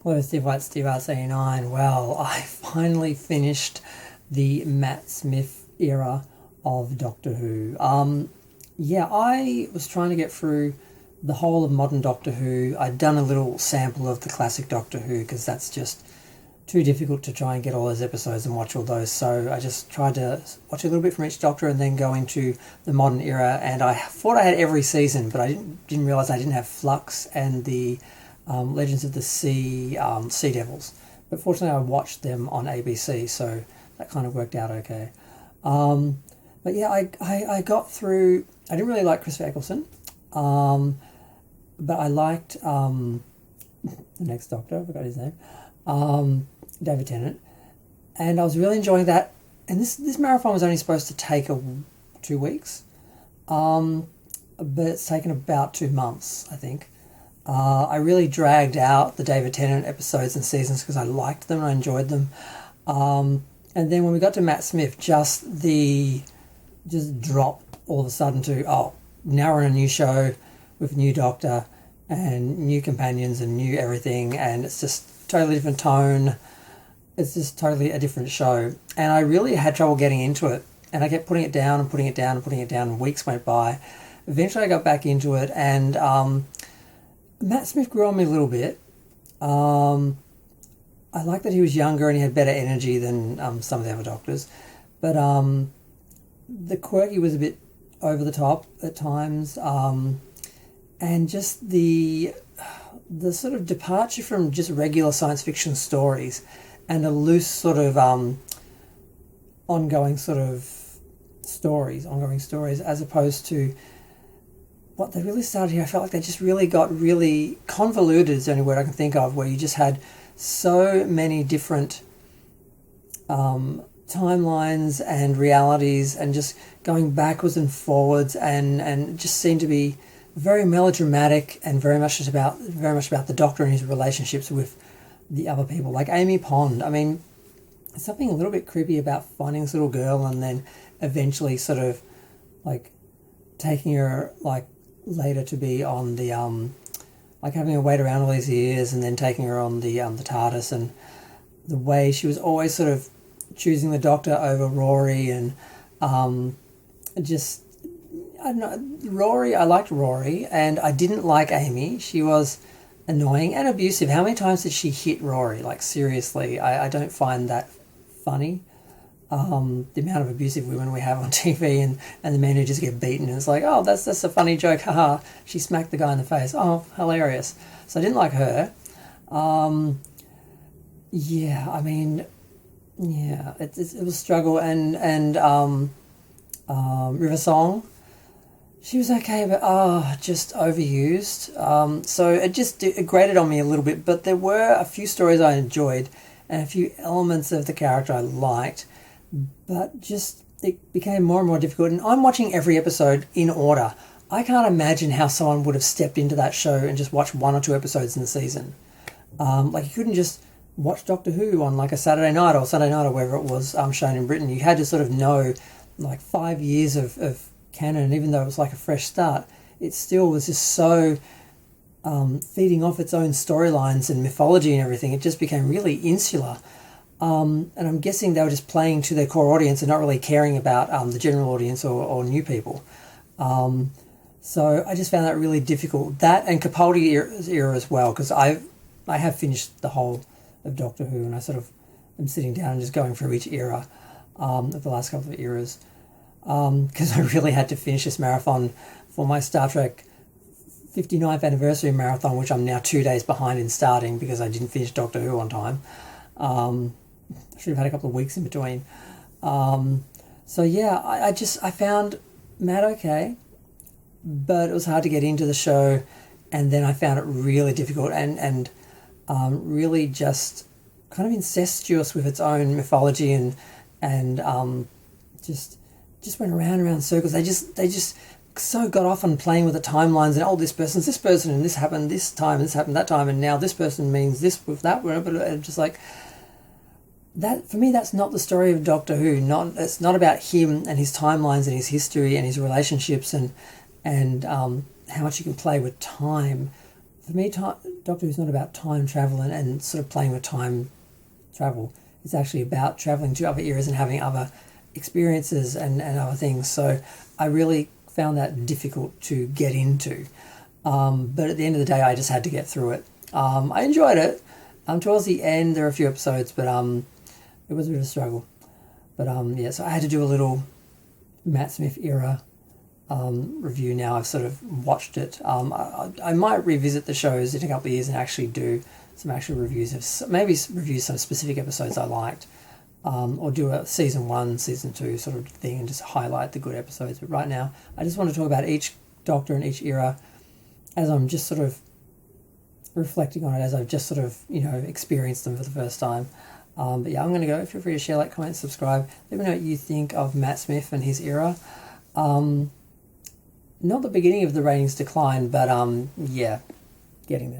Hello, Steve White, Steve Arts 89. Well, I finally finished the Matt Smith era of Doctor Who. Yeah, I was trying to get through the whole of modern Doctor Who. I'd done a little sample of the classic Doctor Who because that's just too difficult to try and get all those episodes and watch all those. So I just tried to watch a little bit from each Doctor and then go into the modern era. And I thought I had every season, but I didn't realize I didn't have Flux and the Legends of the Sea, Sea Devils. But fortunately, I watched them on ABC, so that kind of worked out okay. But yeah, I got through. I didn't really like Christopher Eccleston, but I liked the next Doctor. I forgot his name, David Tennant, and I was really enjoying that. And this marathon was only supposed to take 2 weeks, but it's taken about 2 months, I think. I really dragged out the David Tennant episodes and seasons because I liked them and I enjoyed them. And then when we got to Matt Smith, just drop all of a sudden to, now we're on a new show with a new Doctor and new companions and new everything, and it's just totally different tone. It's just totally a different show. And I really had trouble getting into it. And I kept putting it down and putting it down and putting it down, and weeks went by. Eventually I got back into it, and Matt Smith grew on me a little bit. I like that he was younger and he had better energy than some of the other Doctors. But the quirky was a bit over the top at times. And just the sort of departure from just regular science fiction stories and a loose sort of ongoing stories, as opposed to what they really started here. I felt like they just really got really convoluted, is the only word I can think of, where you just had so many different timelines and realities and just going backwards and forwards, and it just seemed to be very melodramatic and very much about the Doctor and his relationships with the other people, like Amy Pond. I mean, there's something a little bit creepy about finding this little girl and then eventually sort of like taking her like later to be on the like having her wait around all these years and then taking her on the TARDIS, and the way she was always sort of choosing the Doctor over Rory, and just I don't know, Rory. I liked Rory, and I didn't like Amy. She was annoying and abusive. How many times did she hit Rory? Like, seriously, I don't find that funny. The amount of abusive women we have on TV, and the men who just get beaten, and it's like, oh, that's a funny joke, haha, she smacked the guy in the face, oh, hilarious. So I didn't like her. Yeah, I mean, yeah, it was a struggle, and River Song, she was okay, but just overused. So it grated on me a little bit, but there were a few stories I enjoyed and a few elements of the character I liked, but just it became more and more difficult. And I'm watching every episode in order. I can't imagine how someone would have stepped into that show and just watched 1 or 2 episodes in the season. Like, you couldn't just watch Doctor Who on like a Saturday night or wherever it was shown in Britain. You had to sort of know like 5 years of canon, and even though it was like a fresh start, it still was just so feeding off its own storylines and mythology and everything. It just became really insular. And I'm guessing they were just playing to their core audience and not really caring about the general audience or new people. So I just found that really difficult. That and Capaldi era as well, because I have finished the whole of Doctor Who, and I sort of am sitting down and just going through each era of the last couple of eras, because I really had to finish this marathon for my Star Trek 59th anniversary marathon, which I'm now 2 days behind in starting because I didn't finish Doctor Who on time. I should have had a couple of weeks in between. So yeah, I found Matt okay, but it was hard to get into the show, and then I found it really difficult and really just kind of incestuous with its own mythology, and just went around and around in circles. They just so got off on playing with the timelines, and this person's this person, and this happened this time, and this happened that time, and now this person means this with that, but just like that. For me, that's not the story of Doctor Who. It's not about him and his timelines and his history and his relationships and how much you can play with time for me, Doctor Who's not about time travel and sort of playing with time travel. It's actually about traveling to other eras and having other experiences and other things. So I really found that difficult to get into. But at the end of the day, I just had to get through it. I enjoyed it. Towards the end, there are a few episodes, but it was a bit of a struggle. But yeah, so I had to do a little Matt Smith era review now. I've sort of watched it. I might revisit the shows in a couple of years and actually do some actual reviews of maybe review some specific episodes I liked, or do a season 1, season 2 sort of thing and just highlight the good episodes. But right now, I just want to talk about each Doctor and each era as I'm just sort of reflecting on it, as I've just sort of experienced them for the first time. But yeah, I'm going to go. Feel free to share, like, comment, subscribe. Let me know what you think of Matt Smith and his era. Not the beginning of the ratings decline, but yeah, getting there.